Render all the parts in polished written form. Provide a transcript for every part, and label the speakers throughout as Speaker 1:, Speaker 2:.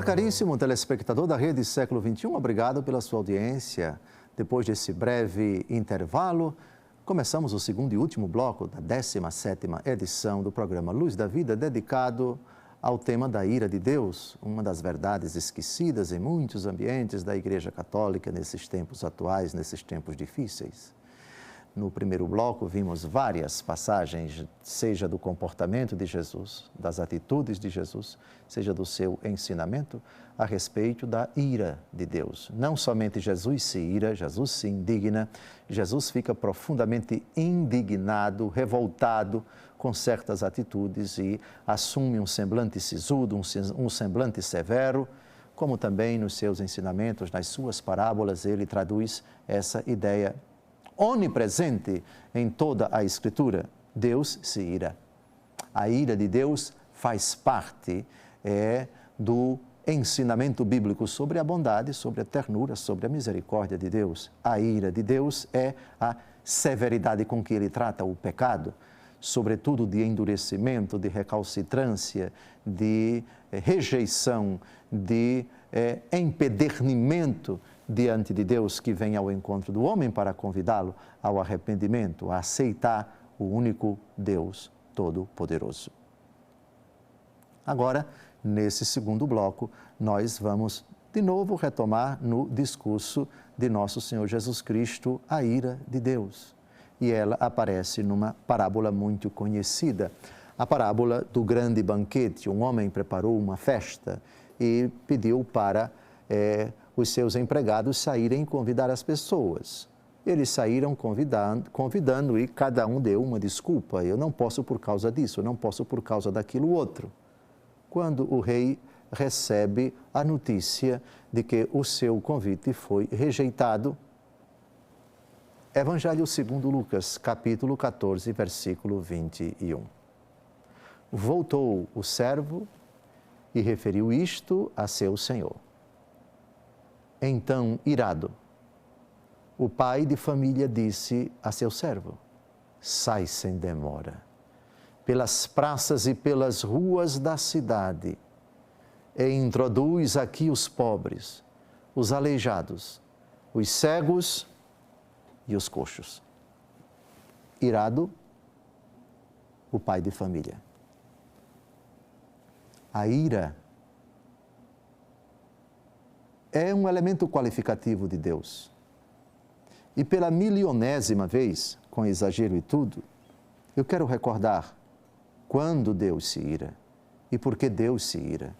Speaker 1: Olá, caríssimo telespectador da Rede Século XXI, obrigado pela sua audiência. Depois desse breve intervalo, começamos o segundo e último bloco da 17ª edição do programa Luz da Vida, dedicado ao tema da ira de Deus, uma das verdades esquecidas em muitos ambientes da Igreja Católica nesses tempos atuais, nesses tempos difíceis. No primeiro bloco, vimos várias passagens, seja do comportamento de Jesus, das atitudes de Jesus, seja do seu ensinamento a respeito da ira de Deus. Não somente Jesus se ira, Jesus se indigna, Jesus fica profundamente indignado, revoltado com certas atitudes e assume um semblante sisudo, um semblante severo, como também nos seus ensinamentos, nas suas parábolas, ele traduz essa ideia onipresente em toda a Escritura. Deus se ira. A ira de Deus faz parte do ensinamento bíblico sobre a bondade, sobre a ternura, sobre a misericórdia de Deus. A ira de Deus é a severidade com que Ele trata o pecado, sobretudo de endurecimento, de recalcitrância, de rejeição, de empedernimento diante de Deus, que vem ao encontro do homem para convidá-lo ao arrependimento, a aceitar o único Deus Todo-Poderoso. Agora, nesse segundo bloco, nós vamos de novo retomar no discurso de nosso Senhor Jesus Cristo a ira de Deus. E ela aparece numa parábola muito conhecida, a parábola do grande banquete. Um homem preparou uma festa e pediu para os seus empregados saírem e convidar as pessoas. Eles saíram convidando e cada um deu uma desculpa. Eu não posso por causa disso, eu não posso por causa daquilo outro. Quando o rei recebe a notícia de que o seu convite foi rejeitado, Evangelho segundo Lucas, capítulo 14, versículo 21. Voltou o servo e referiu isto a seu senhor. Então, irado, o pai de família disse a seu servo: sai sem demora, pelas praças e pelas ruas da cidade, e introduz aqui os pobres, os aleijados, os cegos e os coxos. Irado, o pai de família. A ira é um elemento qualificativo de Deus. E pela milionésima vez, com exagero e tudo, eu quero recordar quando Deus se ira e por que Deus se ira.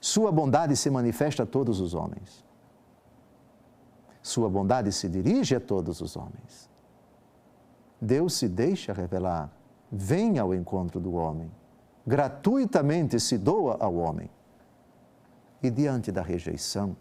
Speaker 1: Sua bondade se manifesta a todos os homens. Sua bondade se dirige a todos os homens. Deus se deixa revelar, vem ao encontro do homem, gratuitamente se doa ao homem. E diante da rejeição,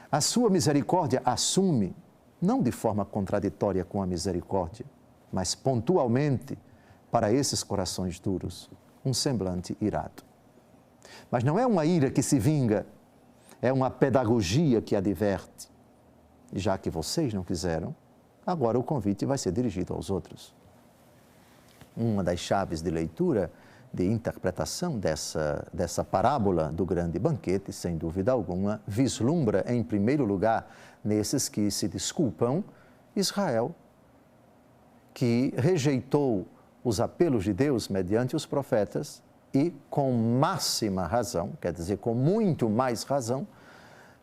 Speaker 1: a sua misericórdia assume, não de forma contraditória com a misericórdia, mas pontualmente, para esses corações duros, um semblante irado. Mas não é uma ira que se vinga, é uma pedagogia que adverte. Já que vocês não quiseram, agora o convite vai ser dirigido aos outros. Uma das chaves de leitura, de interpretação dessa parábola do grande banquete, sem dúvida alguma, vislumbra, em primeiro lugar, nesses que se desculpam, Israel, que rejeitou os apelos de Deus mediante os profetas e, com máxima razão, quer dizer, com muito mais razão,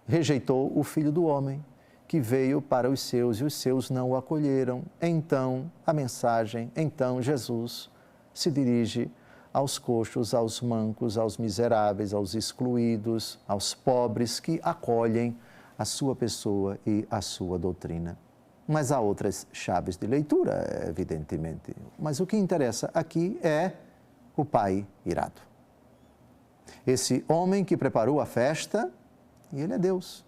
Speaker 1: rejeitou o Filho do Homem, que veio para os seus e os seus não o acolheram. Então, a mensagem, então Jesus se dirige aos coxos, aos mancos, aos miseráveis, aos excluídos, aos pobres que acolhem a sua pessoa e a sua doutrina. Mas há outras chaves de leitura, evidentemente. Mas o que interessa aqui é o pai irado. Esse homem que preparou a festa, e ele é Deus,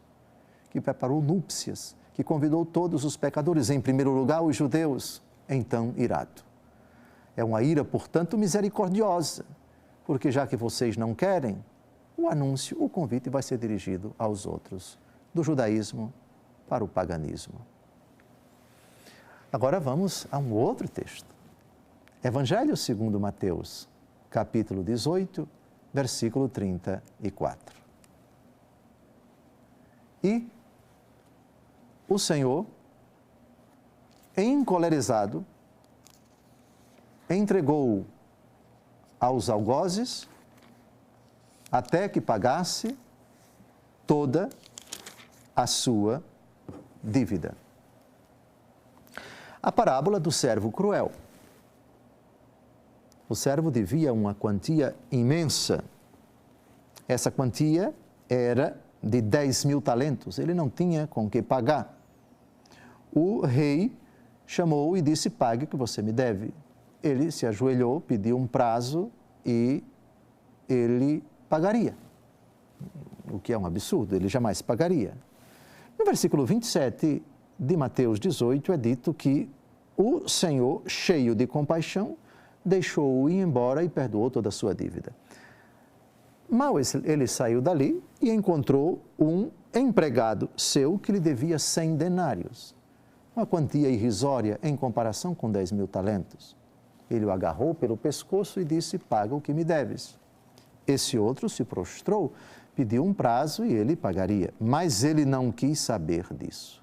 Speaker 1: que preparou núpcias, que convidou todos os pecadores, em primeiro lugar os judeus, então irado. É uma ira, portanto, misericordiosa, porque já que vocês não querem, o anúncio, o convite vai ser dirigido aos outros, do judaísmo para o paganismo. Agora vamos a um outro texto. Evangelho segundo Mateus, capítulo 18, versículo 34. E o Senhor, encolerizado, entregou-o aos algozes até que pagasse toda a sua dívida. A parábola do servo cruel. O servo devia uma quantia imensa. Essa quantia era de 10.000 talentos. Ele não tinha com que pagar. O rei chamou e disse: pague o que você me deve. Ele se ajoelhou, pediu um prazo e ele pagaria. O que é um absurdo, ele jamais pagaria. No versículo 27 de Mateus 18 é dito que o Senhor, cheio de compaixão, deixou-o ir embora e perdoou toda a sua dívida. Mal ele saiu dali e encontrou um empregado seu que lhe devia 100 denários, uma quantia irrisória em comparação com 10.000 talentos. Ele o agarrou pelo pescoço e disse: paga o que me deves. Esse outro se prostrou, pediu um prazo e ele pagaria, mas ele não quis saber disso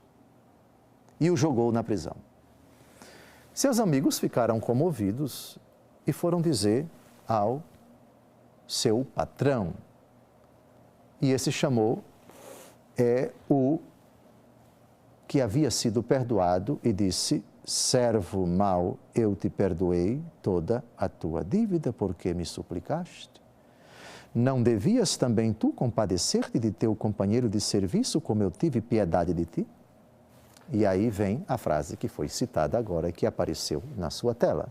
Speaker 1: e o jogou na prisão. Seus amigos ficaram comovidos e foram dizer ao seu patrão. E esse chamou o que havia sido perdoado e disse: servo mau, eu te perdoei toda a tua dívida, porque me suplicaste. Não devias também tu compadecer-te de teu companheiro de serviço, como eu tive piedade de ti? E aí vem a frase que foi citada agora, que apareceu na sua tela.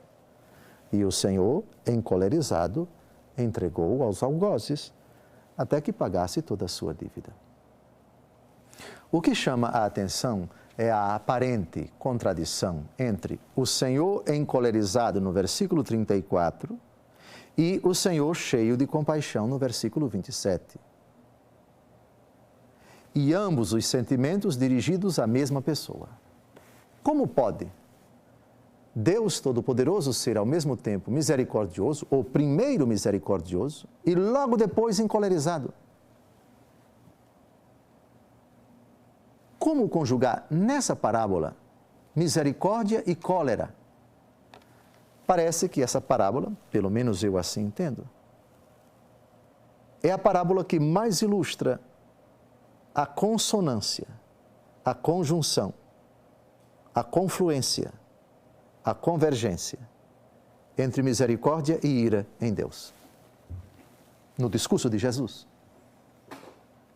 Speaker 1: E o Senhor, encolerizado, entregou-o aos algozes, até que pagasse toda a sua dívida. O que chama a atenção é a aparente contradição entre o Senhor encolerizado no versículo 34 e o Senhor cheio de compaixão no versículo 27. E ambos os sentimentos dirigidos à mesma pessoa. Como pode Deus Todo-Poderoso ser ao mesmo tempo misericordioso, ou primeiro misericordioso, e logo depois encolerizado? Como conjugar nessa parábola misericórdia e cólera? Parece que essa parábola, pelo menos eu assim entendo, é a parábola que mais ilustra a consonância, a conjunção, a confluência, a convergência entre misericórdia e ira em Deus, no discurso de Jesus.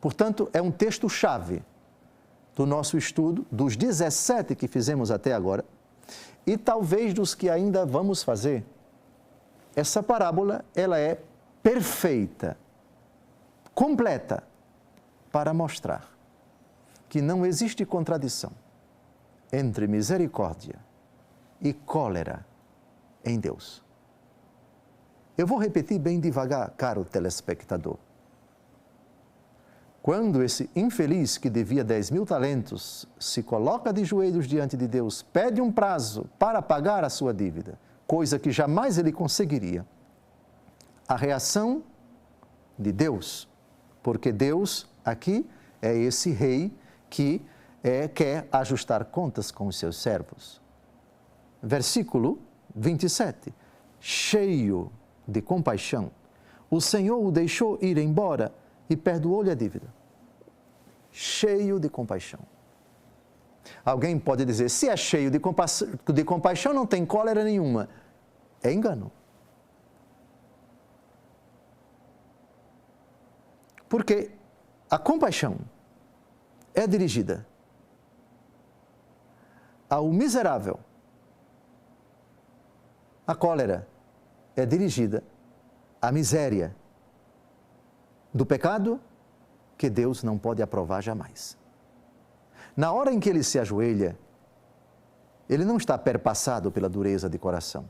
Speaker 1: Portanto, é um texto-chave do nosso estudo, dos 17 que fizemos até agora, e talvez dos que ainda vamos fazer. Essa parábola, ela é perfeita, completa, para mostrar que não existe contradição entre misericórdia e cólera em Deus. Eu vou repetir bem devagar, caro telespectador. Quando esse infeliz que devia 10.000 talentos se coloca de joelhos diante de Deus, pede um prazo para pagar a sua dívida, coisa que jamais ele conseguiria, a reação de Deus, porque Deus aqui é esse rei que quer ajustar contas com os seus servos. Versículo 27, cheio de compaixão, o Senhor o deixou ir embora e perdoou-lhe a dívida. Cheio de compaixão. Alguém pode dizer: se é cheio de compaixão, não tem cólera nenhuma. É engano. Porque a compaixão é dirigida ao miserável. A cólera é dirigida à miséria do pecado que Deus não pode aprovar jamais. Na hora em que ele se ajoelha, ele não está perpassado pela dureza de coração.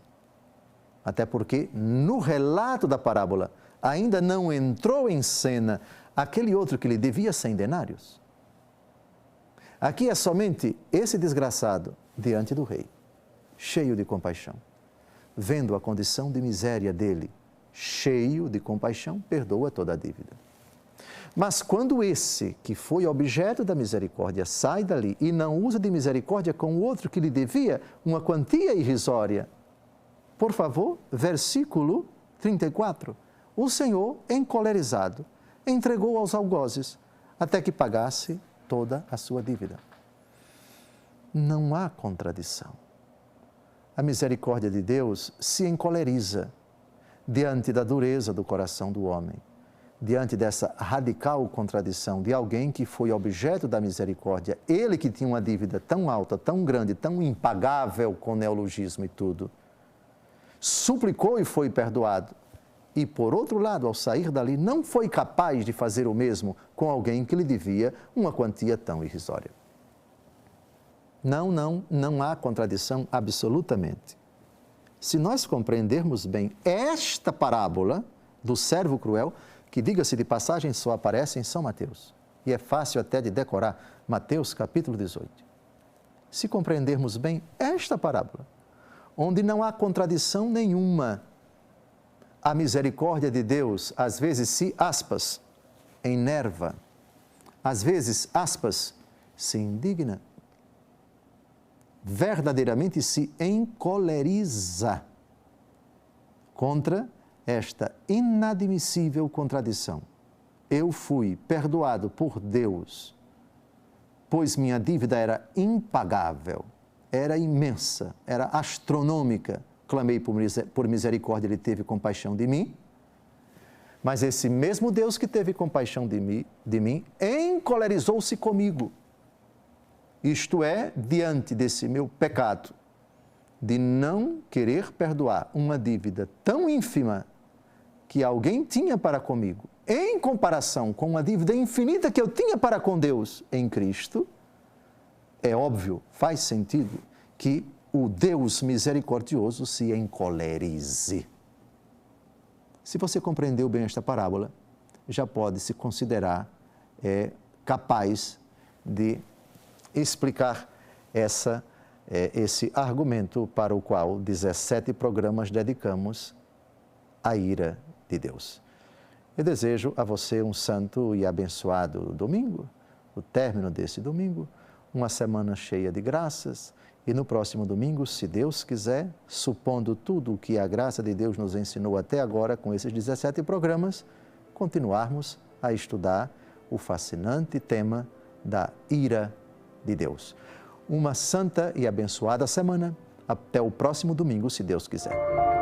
Speaker 1: Até porque no relato da parábola ainda não entrou em cena aquele outro que lhe devia 100 denários. Aqui é somente esse desgraçado diante do rei, cheio de compaixão, vendo a condição de miséria dele, cheio de compaixão, perdoa toda a dívida. Mas quando esse que foi objeto da misericórdia sai dali e não usa de misericórdia com o outro que lhe devia uma quantia irrisória, por favor, versículo 34, o Senhor, encolerizado, entregou aos algozes até que pagasse toda a sua dívida. Não há contradição. A misericórdia de Deus se encoleriza diante da dureza do coração do homem, diante dessa radical contradição de alguém que foi objeto da misericórdia, ele que tinha uma dívida tão alta, tão grande, tão impagável com neologismo e tudo, suplicou e foi perdoado. E, por outro lado, ao sair dali, não foi capaz de fazer o mesmo com alguém que lhe devia uma quantia tão irrisória. Não há contradição absolutamente. Se nós compreendermos bem esta parábola do servo cruel, que, diga-se de passagem, só aparece em São Mateus, e é fácil até de decorar, Mateus capítulo 18. Se compreendermos bem esta parábola, onde não há contradição nenhuma, a misericórdia de Deus, às vezes se, aspas, enerva, às vezes, aspas, se indigna, verdadeiramente se encoleriza contra esta inadmissível contradição. Eu fui perdoado por Deus, pois minha dívida era impagável, era imensa, era astronômica. Clamei por misericórdia, Ele teve compaixão de mim. Mas esse mesmo Deus que teve compaixão de mim encolerizou-se comigo. Isto é, diante desse meu pecado, de não querer perdoar uma dívida tão ínfima que alguém tinha para comigo, em comparação com uma dívida infinita que eu tinha para com Deus em Cristo, é óbvio, faz sentido que o Deus misericordioso se encolerize. Se você compreendeu bem esta parábola, já pode se considerar capaz de explicar esse argumento para o qual 17 programas dedicamos à ira de Deus. Eu desejo a você um santo e abençoado domingo, o término desse domingo, uma semana cheia de graças, e no próximo domingo, se Deus quiser, supondo tudo o que a graça de Deus nos ensinou até agora com esses 17 programas, continuarmos a estudar o fascinante tema da ira de Deus. Uma santa e abençoada semana. Até o próximo domingo, se Deus quiser.